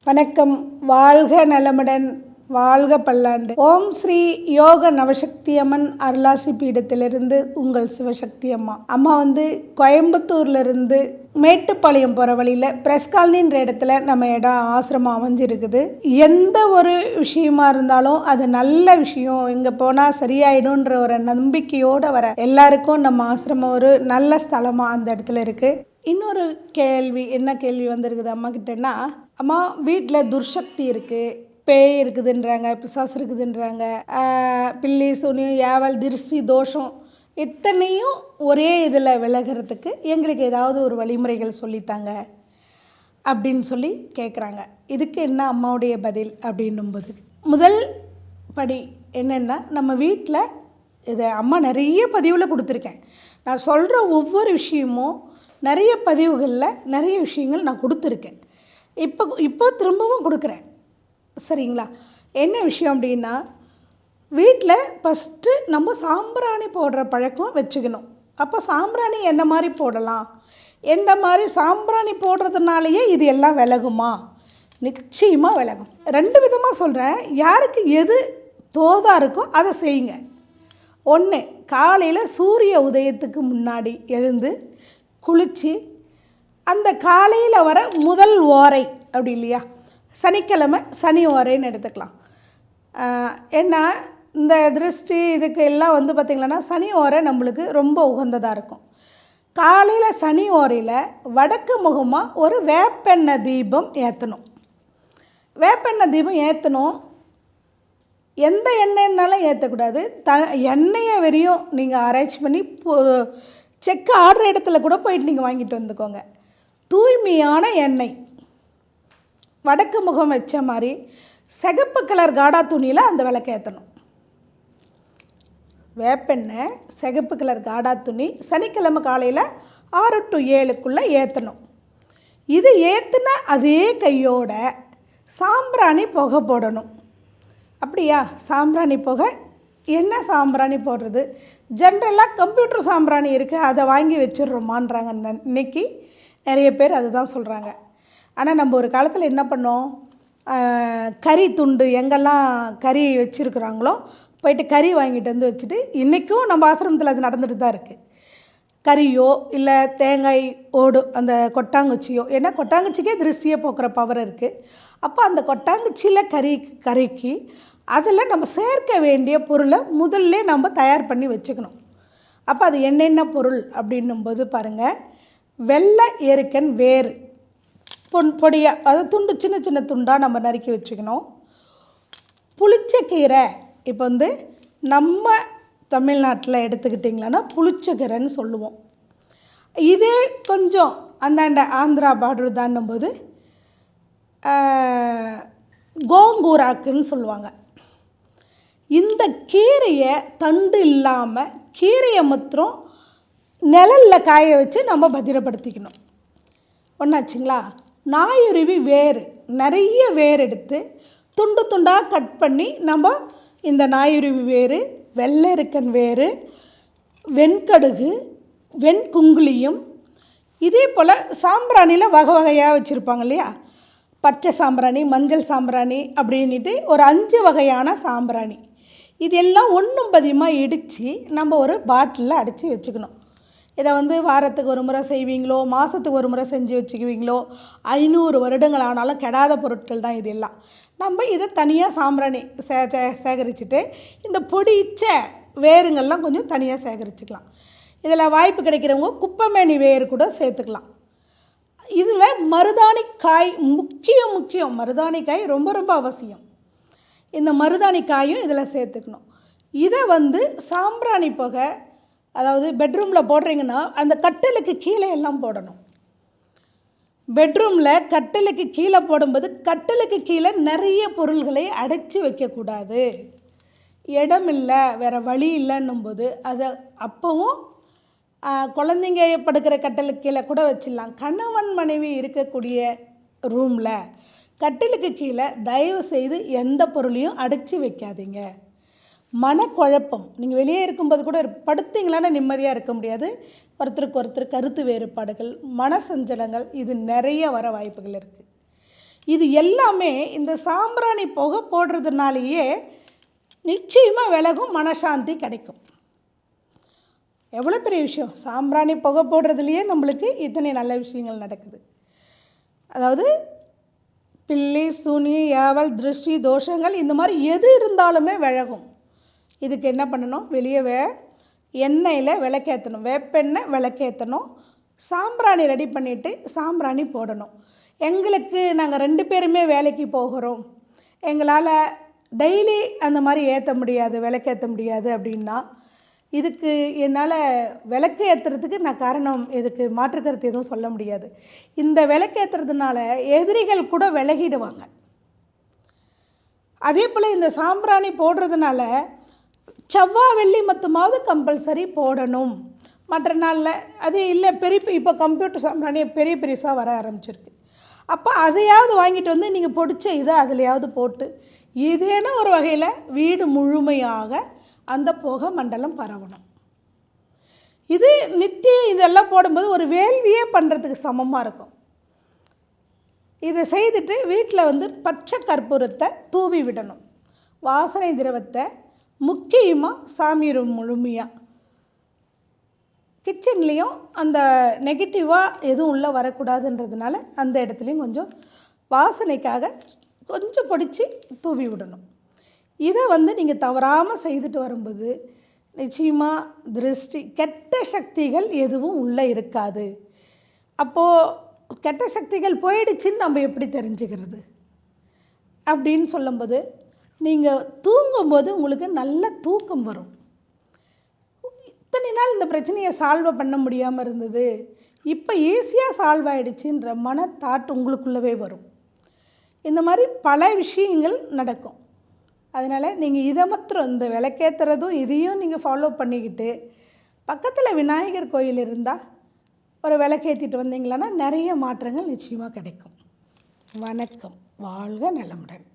வணக்கம். வாழ்க நலமுடன், வாழ்க பல்லாண்டு. ஓம் ஸ்ரீ யோக நவசக்தி அம்மன் அருளாசி பீடத்திலிருந்து உங்கள் சிவசக்தி அம்மா. அம்மா கோயம்புத்தூர்லேருந்து மேட்டுப்பாளையம் போகிற வழியில் பிரஸ் காலனின்ற இடத்துல நம்ம இடம் ஆசிரமம் அமைஞ்சிருக்குது. எந்த ஒரு விஷயமா இருந்தாலும் அது நல்ல விஷயம், இங்கே போனால் சரியாயிடும்ன்ற ஒரு நம்பிக்கையோடு வர எல்லாருக்கும் நம்ம ஆசிரமம் ஒரு நல்ல ஸ்தலமாக அந்த இடத்துல இருக்குது. இன்னொரு கேள்வி, என்ன கேள்வி வந்திருக்குது அம்மா கிட்டேன்னா, அம்மா வீட்டில் துர்சக்தி இருக்குது, பேய் இருக்குதுன்றாங்க, பிசாசு இருக்குதுன்றாங்க, பில்லி சூனியம் ஏவல் திருஷ்டி தோஷம் இத்தனையும் ஒரே இதில் விலகிறதுக்கு எங்களுக்கு ஏதாவது ஒரு வழிமுறைகள் சொல்லித்தாங்க அப்படின்னு சொல்லி கேட்குறாங்க. இதுக்கு என்ன அம்மாவுடைய பதில் அப்படின்னும்போது, முதல் படி என்னென்னா, நம்ம வீட்டில் இதை அம்மா நிறைய பதிவில் கொடுத்துருக்கேன். நான் சொல்கிற ஒவ்வொரு விஷயமும் நிறைய பதிவுகளில் நிறைய விஷயங்கள் நான் கொடுத்துருக்கேன். இப்போ திரும்பவும் கொடுக்குறேன், சரிங்களா? என்ன விஷயம் அப்படின்னா, வீட்டில் ஃபஸ்ட்டு நம்ம சாம்பிராணி போடுற பழக்கம் வச்சுக்கணும். அப்போ சாம்பிராணி எந்த மாதிரி போடலாம், எந்த மாதிரி சாம்பிராணி போடுறதுனாலேயே இது எல்லாம் விலகுமா? நிச்சயமாக விலகும். ரெண்டு விதமாக சொல்கிறேன். யாருக்கு எது தோதாக இருக்கோ அதை செய்யுங்க. ஒன்று, காலையில் சூரிய உதயத்துக்கு முன்னாடி எழுந்து குளித்து அந்த காலையில் வர முதல் ஓரை அப்படி இல்லையா, சனிக்கிழமை சனி ஓரைன்னு எடுத்துக்கலாம். ஏன்னா இந்த திருஷ்டி இதுக்கு எல்லாம் பார்த்திங்களன்னா சனி ஓரை நம்மளுக்கு ரொம்ப உகந்ததாக இருக்கும். காலையில் சனி ஓரையில் வடக்கு முகமாக ஒரு வேப்பெண்ணெய் தீபம் ஏற்றணும். வேப்பெண்ணெய் தீபம் ஏற்றணும். எந்த எண்ணெய்னாலும் ஏற்றக்கூடாது. எண்ணெயை வெறியும் நீங்கள் ஆராய்ச்சி பண்ணி செக்கு ஆடுற இடத்துல கூட போயிட்டு நீங்கள் வாங்கிட்டு வந்துக்கோங்க. தூய்மையான எண்ணெய், வடக்கு முகம் வச்ச மாதிரி சிகப்பு கலர் காடா துணியில் அந்த விளக்கு ஏற்றணும். வேப்பெண்ணெய், சிகப்பு கலர் காடா துணி, சனிக்கிழமை காலையில் 6 to 7 ஏற்றணும். இது ஏற்றுன அதே கையோட சாம்பிராணி புகை போடணும். அப்படியா? சாம்பிராணி புகை என்ன சாம்பிராணி போடுறது? ஜென்ரலாக கம்ப்யூட்டர் சாம்பிராணி இருக்குது, அதை வாங்கி வச்சிடுறோமான்றாங்க. இன்றைக்கி நிறைய பேர் அதுதான் சொல்கிறாங்க. ஆனால் நம்ம ஒரு காலத்தில் என்ன பண்ணோம், கறி துண்டு எங்கெல்லாம் கறி வச்சுருக்குறாங்களோ போயிட்டு கறி வாங்கிட்டு வந்து வச்சுட்டு, இன்றைக்கும் நம்ம ஆசிரமத்தில் அது நடந்துட்டு தான் இருக்குது. கறியோ இல்லை தேங்காய் ஓடு, அந்த கொட்டாங்குச்சியோ, ஏன்னா கொட்டாங்குச்சிக்கே திருஷ்டியை போக்குற பவர் இருக்குது. அப்போ அந்த கொட்டாங்குச்சியில் கறிக்கு அதில் நம்ம சேர்க்க வேண்டிய பொருளை முதல்ல நம்ம தயார் பண்ணி வச்சுக்கணும். அப்போ அது என்னென்ன பொருள் அப்படின்னும்போது பாருங்கள், வெள்ளை எருக்கன் வேறு பொடியாக, அது துண்டு சின்ன சின்ன துண்டாக நம்ம நறுக்கி வச்சுக்கணும். புளிச்சக்கீரை, இப்போ நம்ம தமிழ்நாட்டில் எடுத்துக்கிட்டிங்களான்னா புளிச்சக்கீரைன்னு சொல்லுவோம். இதே கொஞ்சம் அந்தாண்ட ஆந்திரா பார்டர் தாண்டும்போது கோங்கூராக்குன்னு சொல்லுவாங்க. இந்த கீரையை தண்டு இல்லாமல் கீரையை மாத்திரம் நிழலில் காய வச்சு நம்ம பத்திரப்படுத்திக்கணும். ஒன்றாச்சுங்களா? நாயுருவி வேறு, நிறைய வேர் எடுத்து துண்டு துண்டாக கட் பண்ணி நம்ம இந்த நாயுருவி வேறு, வெள்ளெருக்கன் வேறு, வெண்கடுகு, வெண்குங்குளியும், இதே போல் சாம்பிராணியில் வகை வகையாக வச்சுருப்பாங்க இல்லையா, பச்சை சாம்பிராணி, மஞ்சள் சாம்பிராணி அப்படின்ட்டு ஒரு 5 வகையான சாம்பிராணி. இதெல்லாம் ஒன்றும் பதியமாக இடித்து நம்ம ஒரு பாட்டிலில் அடைச்சி வச்சுக்கணும். இதை வாரத்துக்கு ஒரு முறை செய்வீங்களோ, மாதத்துக்கு ஒரு முறை செஞ்சு வச்சுக்குவீங்களோ, 500 வருடங்கள் ஆனாலும் கெடாத பொருட்கள் தான் இதெல்லாம். நம்ம இதை தனியாக சாம்பிராணி சேகரிச்சுட்டு இந்த பொடிச்ச வேருங்கள்லாம் கொஞ்சம் தனியாக சேகரிச்சுக்கலாம். இதில் வாய்ப்பு கிடைக்கிறவங்க குப்பைமேனி வேர் கூட சேர்த்துக்கலாம். இதில் மருதாணி காய் முக்கியம். மருதாணி காய் ரொம்ப ரொம்ப அவசியம். இந்த மருதாணி காயும் இதில் சேர்த்துக்கணும். இதை சாம்பிராணி புகை, அதாவது பெட்ரூமில் போடுறீங்கன்னா அந்த கட்டிலுக்கு கீழே எல்லாம் போடணும். பெட்ரூமில் கட்டிலுக்கு கீழே போடும்போது கட்டிலுக்கு கீழே நிறைய பொருள்களை அடைச்சி வைக்கக்கூடாது. இடம் இல்லை, வேறு வழி இல்லைன்னும்போது அதை அப்போவும் குழந்தைங்க படுக்கிற கட்டிலுக்கு கீழே கூட வச்சிடலாம். கணவன் மனைவி இருக்கக்கூடிய ரூமில் கட்டிலுக்கு கீழே தயவு செய்து எந்த பொருளையும் அடைச்சி வைக்காதீங்க. மனக்குழப்பம், நீங்கள் வெளியே இருக்கும்போது கூட படுத்திங்களான நிம்மதியாக இருக்க முடியாது. ஒருத்தருக்கு ஒருத்தர் கருத்து வேறுபாடுகள், மனசஞ்சலங்கள், இது நிறைய வர வாய்ப்புகள் இருக்குது. இது எல்லாமே இந்த சாம்பிராணி புகை போடுறதுனாலேயே நிச்சயமாக விலகும், மனசாந்தி கிடைக்கும். எவ்வளோ பெரிய விஷயம்! சாம்பிராணி புகை போடுறதுலையே நம்மளுக்கு இத்தனை நல்ல விஷயங்கள் நடக்குது. அதாவது பில்லி, சூனி, ஏவல், திருஷ்டி, தோஷங்கள் இந்த மாதிரி எது இருந்தாலுமே விலகும். இதுக்கு என்ன பண்ணணும்? வெளியே எண்ணெயில் விளக்கேற்றணும், வேப்பெண்ணெய் விளக்கேற்றணும், சாம்பிராணி ரெடி பண்ணிவிட்டு சாம்பிராணி போடணும். எங்களுக்கு நாங்கள் 2 பேருமே வேலைக்கு போகிறோம், எங்களால் டெய்லி அந்த மாதிரி ஏற்ற முடியாது, விளக்கேற்ற முடியாது அப்படின்னா, இதுக்கு என்னால் விளக்கு ஏற்றுறதுக்கு நான் காரணம் இதுக்கு மாற்றுக்கருத்து எதுவும் சொல்ல முடியாது. இந்த விளக்கேற்றுறதுனால எதிரிகள் கூட விலகிடுவாங்க. அதே போல் இந்த சாம்பிராணி போடுறதுனால செவ்வாய் வெள்ளி மொத்தமாவது கம்பல்சரி போடணும். மற்ற நாளில் அது இல்லை. இப்போ கம்ப்யூட்டர் சாம்பிராணி பெரிய பெருசாக வர ஆரம்பிச்சிருக்கு. அப்போ அதையாவது வாங்கிட்டு வந்து நீங்கள் பிடிச்ச இதை அதுலையாவது போட்டு ஏதேனும் ஒரு வகையில் வீடு முழுமையாக அந்த புகை மண்டலம் பரவணும். இது நித்தியம் இதெல்லாம் போடும்போது ஒரு வேள்வியே பண்ணுறதுக்கு சமமாக இருக்கும். இதை செய்துட்டு வீட்டில் பச்சை கற்பூரத்தை தூவி விடணும். வாசனை திரவத்தை முக்கியமாக சாமி ரூம் முழுமையாக, கிச்சன்லேயும் அந்த நெகட்டிவாக எதுவும் உள்ளே வரக்கூடாதுன்றதுனால அந்த இடத்துலையும் கொஞ்சம் வாசனைக்காக கொஞ்சம் பொடிச்சு தூவி விடணும். இதை நீங்கள் தவறாமல் செய்துட்டு வரும்போது நிச்சயமாக திருஷ்டி, கெட்ட சக்திகள் எதுவும் உள்ளே இருக்காது. அப்போது கெட்ட சக்திகள் போயிடுச்சுன்னு நம்ம எப்படி தெரிஞ்சுக்கிறது அப்படின்னு சொல்லும்போது, நீங்கள் தூங்கும்போது உங்களுக்கு நல்ல தூக்கம் வரும். இத்தனை நாள் இந்த பிரச்சனையை சால்வ் பண்ண முடியாமல் இருந்தது, இப்போ ஈஸியாக சால்வ் ஆகிடுச்சின்ற தாட் உங்களுக்குள்ளவே வரும். இந்த மாதிரி பல விஷயங்கள் நடக்கும். அதனால் நீங்கள் இதை மாத்திரம் இந்த விளக்கேற்றுறதும் இதையும் நீங்கள் ஃபாலோ பண்ணிக்கிட்டு, பக்கத்தில் விநாயகர் கோயில் இருந்தால் ஒரு விளக்கேற்றிட்டு வந்தீங்களான்னா நிறைய மாற்றங்கள் நிச்சயமாக கிடைக்கும். வணக்கம். வாழ்க நலமுடன்.